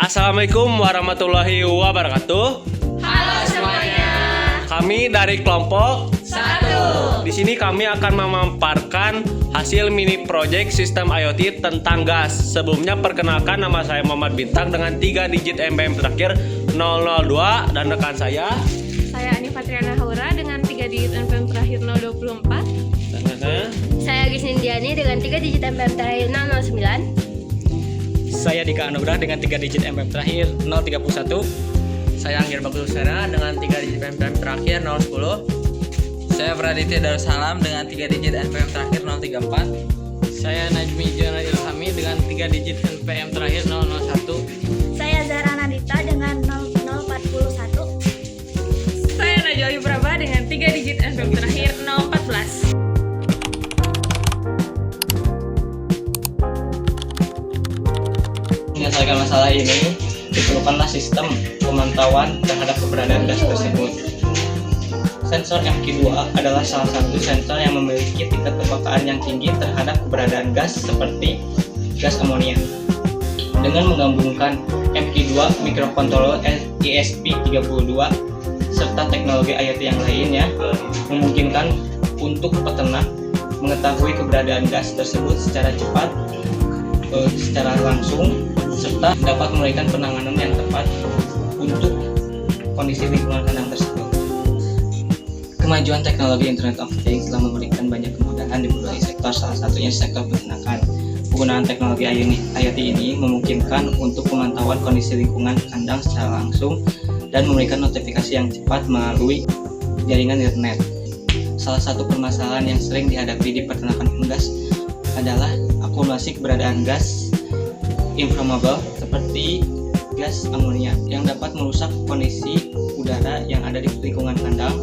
Assalamualaikum warahmatullahi wabarakatuh. Halo semuanya. Kami dari kelompok 1. Di sini kami akan memaparkan hasil mini project sistem IoT tentang gas. Sebelumnya perkenalkan, nama saya Muhammad Bintang dengan 3 digit MBM terakhir 002 dan rekan saya Ani Fatriana Haura dengan 3 digit MBM terakhir 024. dan rekan Saya Gisnin Diani dengan 3 digit MBM terakhir 009. Saya Dika Anugrah dengan 3 digit MBM terakhir 031. Saya Anggir Bagusara dengan 3 digit MBM terakhir 010. Saya Praditya Darussalam dengan 3 digit MBM terakhir 034. Saya Najmi Jonal Ilhami dengan 3 digit NPM terakhir 001. Saya Zara Nadita dengan 0041. Saya Najwa Ayu Praba dengan 3 digit MBM terakhir 014. Menyelesaikan masalah ini diperlukanlah sistem pemantauan terhadap keberadaan gas tersebut. Sensor MQ2 adalah salah satu sensor yang memiliki tingkat kepekaan yang tinggi terhadap keberadaan gas seperti gas amonia. Dengan menggabungkan MQ2 microcontroller ESP32 serta teknologi IoT yang lainnya, memungkinkan untuk peternak mengetahui keberadaan gas tersebut secara cepat, secara langsung, serta dapat memberikan penanganan yang tepat untuk kondisi lingkungan kandang tersebut. Kemajuan teknologi Internet of Things telah memberikan banyak kemudahan di berbagai sektor, salah satunya sektor peternakan. Penggunaan teknologi IoT ini memungkinkan untuk pemantauan kondisi lingkungan kandang secara langsung dan memberikan notifikasi yang cepat melalui jaringan internet. Salah satu permasalahan yang sering dihadapi di peternakan unggas adalah akumulasi keberadaan gas inflammable seperti gas amonia yang dapat merusak kondisi udara yang ada di lingkungan kandang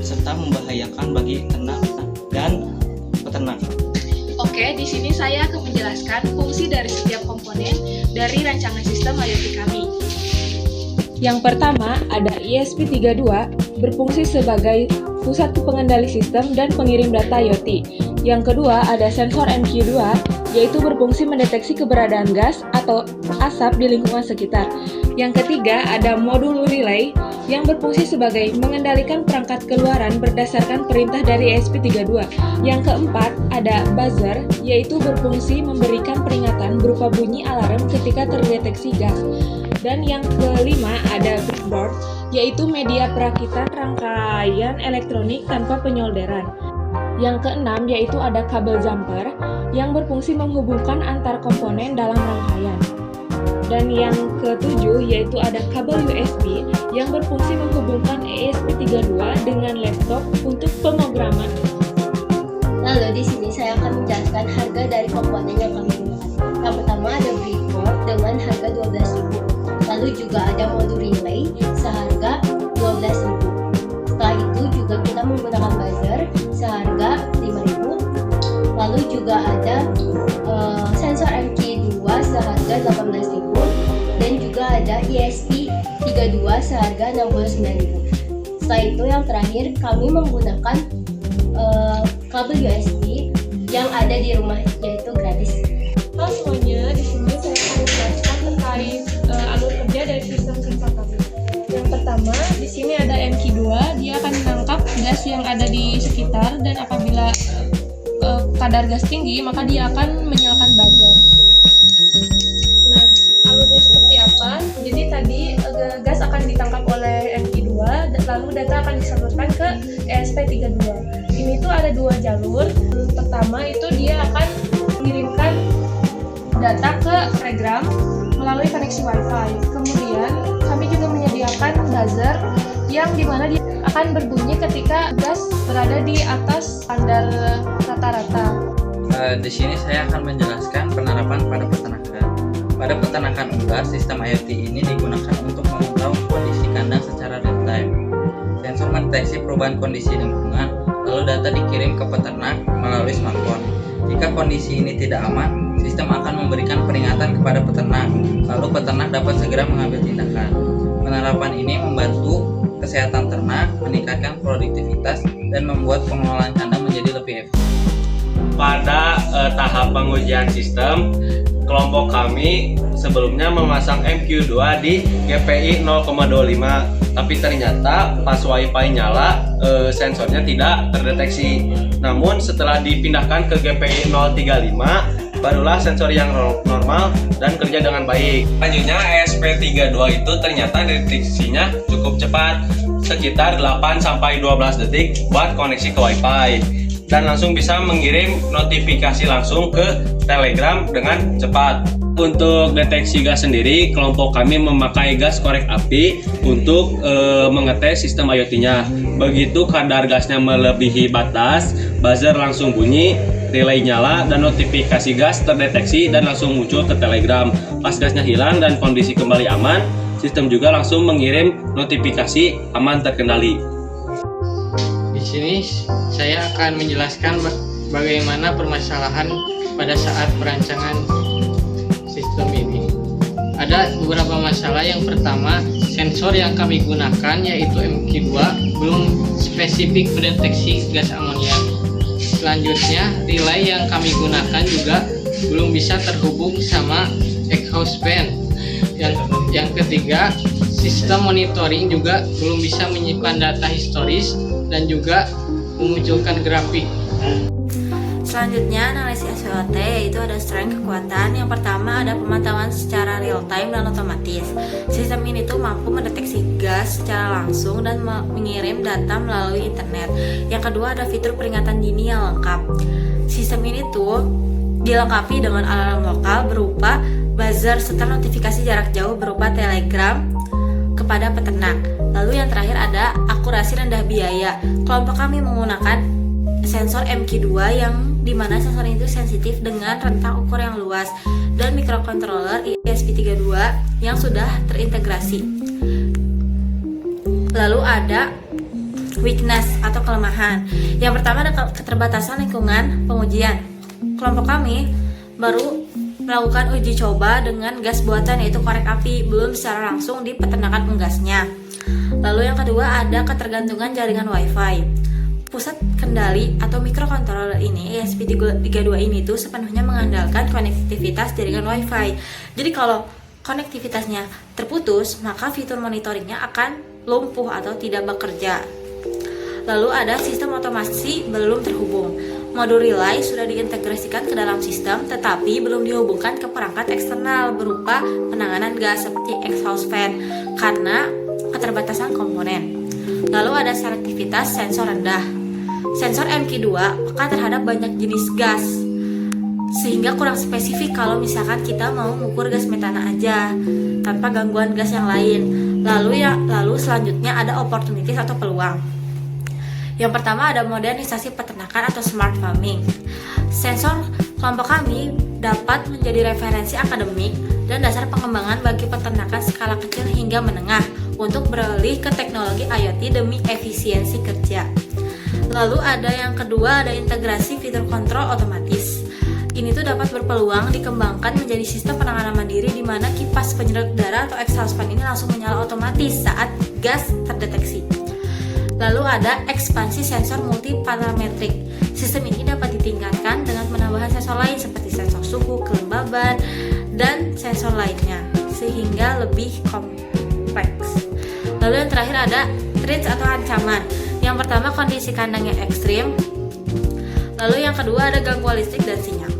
serta membahayakan bagi ternak dan peternak. Oke, di sini saya akan menjelaskan fungsi dari setiap komponen dari rancangan sistem IoT kami. Yang pertama ada ESP32 berfungsi sebagai pusat pengendali sistem dan pengirim data IoT. Yang kedua ada sensor MQ2 yaitu berfungsi mendeteksi keberadaan gas atau asap di lingkungan sekitar. Yang ketiga ada modul relay yang berfungsi sebagai mengendalikan perangkat keluaran berdasarkan perintah dari ESP32. Yang keempat ada buzzer yaitu berfungsi memberikan peringatan berupa bunyi alarm ketika terdeteksi gas. Dan yang kelima ada breadboard yaitu media perakitan rangkaian elektronik tanpa penyolderan. Yang keenam yaitu ada kabel jumper yang berfungsi menghubungkan antar komponen dalam rangkaian. Dan yang ketujuh yaitu ada kabel USB yang berfungsi menghubungkan ESP32 dengan laptop untuk pemrograman. Lalu di sini saya akan menjelaskan harga dari komponen yang kami gunakan. Yang pertama ada breadboard dengan harga 12.000. Lalu juga ada modul relay seharga 12.000. Setelah itu juga kita menggunakan buzzer seharga 5.000. Lalu juga ada sensor MQ2 seharga 18.000 dan juga ada ESP32 seharga 69.000. Setelah itu yang terakhir kami menggunakan kabel USB yang ada di rumah yaitu gratis. Halo semuanya, di sini saya akan menjelaskan terkait alur kerja dari sistem sensor kami. Yang pertama, di sini ada MQ2, dia akan menangkap gas yang ada di sekitar dan apabila kadar gas tinggi, maka dia akan menyalakan buzzer. Nah, alurnya seperti apa? Jadi tadi gas akan ditangkap oleh MQ2, lalu data akan disalurkan ke ESP32. Ini tuh ada 2 jalur. Pertama itu dia akan mengirimkan data ke telegram melalui koneksi WiFi. Kemudian kami juga menyediakan buzzer yang dimana dia akan berbunyi ketika gas berada di atas standar rata-rata. Di sini saya akan menjelaskan penerapan pada peternakan. Pada peternakan unggas, sistem IoT ini digunakan untuk memantau kondisi kandang secara real time. Sensor mendeteksi perubahan kondisi lingkungan, lalu data dikirim ke peternak melalui smartphone. Jika kondisi ini tidak aman, sistem akan memberikan peringatan kepada peternak, lalu peternak dapat segera mengambil tindakan. Penerapan ini membantu kesehatan ternak, meningkatkan produktivitas, dan membuat pengelolaan kandang menjadi lebih efisien. pada tahap pengujian sistem, kelompok kami sebelumnya memasang MQ2 di GPI 0,25, tapi ternyata pas WiFi nyala sensornya tidak terdeteksi. Namun setelah dipindahkan ke GPI 035, barulah sensor yang normal dan kerja dengan baik. Selanjutnya ESP32 itu ternyata deteksinya cukup cepat, sekitar 8-12 detik buat koneksi ke WiFi, dan langsung bisa mengirim notifikasi langsung ke Telegram dengan cepat. Untuk deteksi gas sendiri, kelompok kami memakai gas korek api untuk mengetes sistem IoT-nya. Begitu kadar gasnya melebihi batas, buzzer langsung bunyi, relay nyala, dan notifikasi gas terdeteksi dan langsung muncul ke Telegram. Pas gasnya hilang dan kondisi kembali aman, sistem juga langsung mengirim notifikasi aman terkendali. Di sini saya akan menjelaskan bagaimana permasalahan pada saat perancangan sistem ini. Ada beberapa masalah. Yang pertama, sensor yang kami gunakan yaitu MQ2 belum spesifik mendeteksi gas amonia. Selanjutnya, relay yang kami gunakan juga belum bisa terhubung sama exhaust fan. Yang ketiga, sistem monitoring juga belum bisa menyimpan data historis dan juga memunculkan grafik. Selanjutnya, analisis SWOT yaitu ada strength, kekuatan. Yang pertama ada pemantauan secara real time dan otomatis. Sistem ini tuh mampu mendeteksi gas secara langsung dan mengirim data melalui internet. Yang kedua ada fitur peringatan dini yang lengkap. Sistem ini tuh dilengkapi dengan alarm lokal berupa buzzer serta notifikasi jarak jauh berupa Telegram kepada peternak. Lalu yang terakhir ada akurasi rendah biaya. Kelompok kami menggunakan sensor MQ2 yang dimana sensor itu sensitif dengan rentang ukur yang luas dan microcontroller ESP32 yang sudah terintegrasi. Lalu ada weakness atau kelemahan. Yang pertama ada keterbatasan lingkungan pengujian. Kelompok kami baru melakukan uji coba dengan gas buatan yaitu korek api, belum secara langsung di peternakan unggasnya. Lalu yang kedua ada ketergantungan jaringan WiFi. Pusat kendali atau microcontroller ini ESP32 ini tuh sepenuhnya mengandalkan konektivitas jaringan WiFi. Jadi kalau konektivitasnya terputus, maka fitur monitoringnya akan lumpuh atau tidak bekerja. Lalu ada sistem otomasi belum terhubung. Modul relay sudah diintegrasikan ke dalam sistem tetapi belum dihubungkan ke perangkat eksternal berupa penanganan gas seperti exhaust fan karena keterbatasan komponen. Lalu ada selektivitas sensor rendah. Sensor MQ2 peka terhadap banyak jenis gas sehingga kurang spesifik kalau misalkan kita mau mengukur gas metana aja tanpa gangguan gas yang lain. Lalu selanjutnya ada opportunities atau peluang. Yang pertama ada modernisasi peternakan atau smart farming. Sensor kelompok kami dapat menjadi referensi akademik dan dasar pengembangan bagi peternakan skala kecil hingga menengah untuk beralih ke teknologi IoT demi efisiensi kerja. Lalu ada yang kedua ada integrasi fitur kontrol otomatis. Ini tuh dapat berpeluang dikembangkan menjadi sistem penanganan mandiri di mana kipas penyedot udara atau exhaust fan ini langsung menyala otomatis saat gas terdeteksi. Lalu ada ekspansi sensor multiparametrik. Sistem ini dapat ditingkatkan dengan penambahan sensor lain seperti sensor suhu, kelembaban, dan sensor lainnya sehingga lebih kompleks. Lalu yang terakhir ada threats atau ancaman. Yang pertama kondisi kandang yang ekstrim. Lalu yang kedua ada gangguan listrik dan sinyal.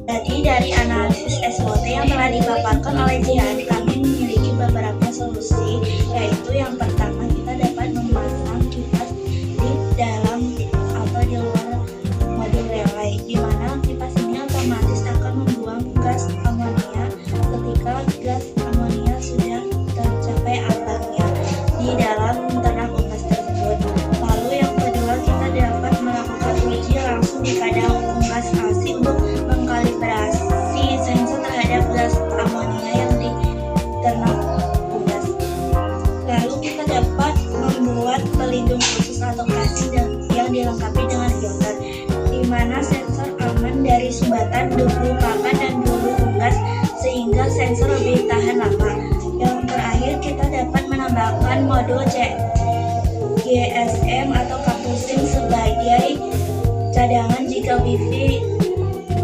Jadi dari analisis SWOT yang telah dipaparkan oleh Jihan, kami memiliki beberapa solusi, yaitu yang pertama kita dapat memasang kipas di dalam atau di luar modul relay, di mana kipas ini otomatis akan membuang gas amonia ketika gas amonia sudah tercapai ambangnya di dalam ternak unggas tersebut. Lalu yang kedua kita dapat melakukan uji langsung di kandang unggas ASI untuk mengkalibrasi sensor terhadap gas amonia yang di ternak unggas. Lalu kita dapat membuat pelindung khusus atau casing yang dilengkapi dengan filter, di mana sensor aman dari sumbatan debu pakan dan bulu unggas sehingga sensor lebih tahan lama. Yang terakhir kita dapat menambahkan modul GSM atau couplesync sebagai cadangan jika wifi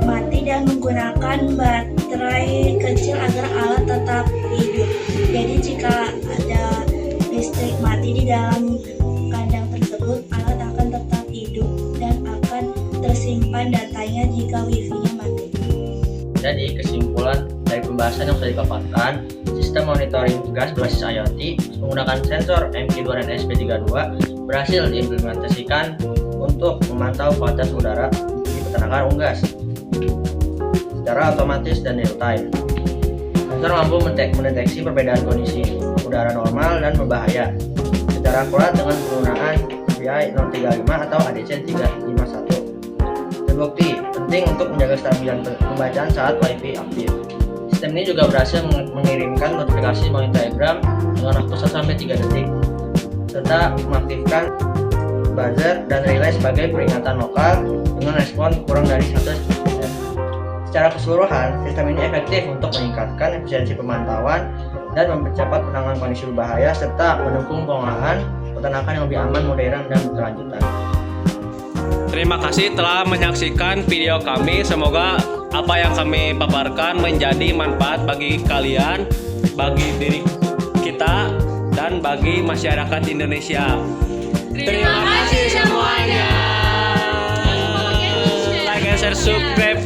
mati dan menggunakan baterai kecil agar alat tetap hidup. Jadi jika ada listrik mati di dalam kandang tersebut, alat akan tetap hidup dan akan tersimpan datanya jika wifi-nya mati. Jadi kesimpulan dari pembahasan yang sudah dipaparkan, sistem monitoring gas berbasis IoT menggunakan sensor MQ2 dan SP32 berhasil diimplementasikan untuk memantau kualitas udara di peternakan unggas secara otomatis dan real time. Sensor mampu mendeteksi perbedaan kondisi udara normal dan berbahaya secara akurat dengan penggunaan DVI 035 atau ADC 351. Terbukti penting untuk menjaga kestabilan pembacaan saat WiFi aktif. Sistem ini juga berhasil mengirimkan notifikasi monitor diagram dengan waktu 1-3 detik, serta mengaktifkan buzzer dan relay sebagai peringatan lokal dengan respon kurang dari 100%. Secara keseluruhan, sistem ini efektif untuk meningkatkan efisiensi pemantauan dan mempercepat penanganan kondisi berbahaya serta mendukung pengolahan peternakan yang lebih aman, modern, dan berkelanjutan. Terima kasih telah menyaksikan video kami. Semoga apa yang kami paparkan menjadi manfaat bagi kalian, bagi diri kita, dan bagi masyarakat Indonesia. Terima kasih semuanya. Like and share, subscribe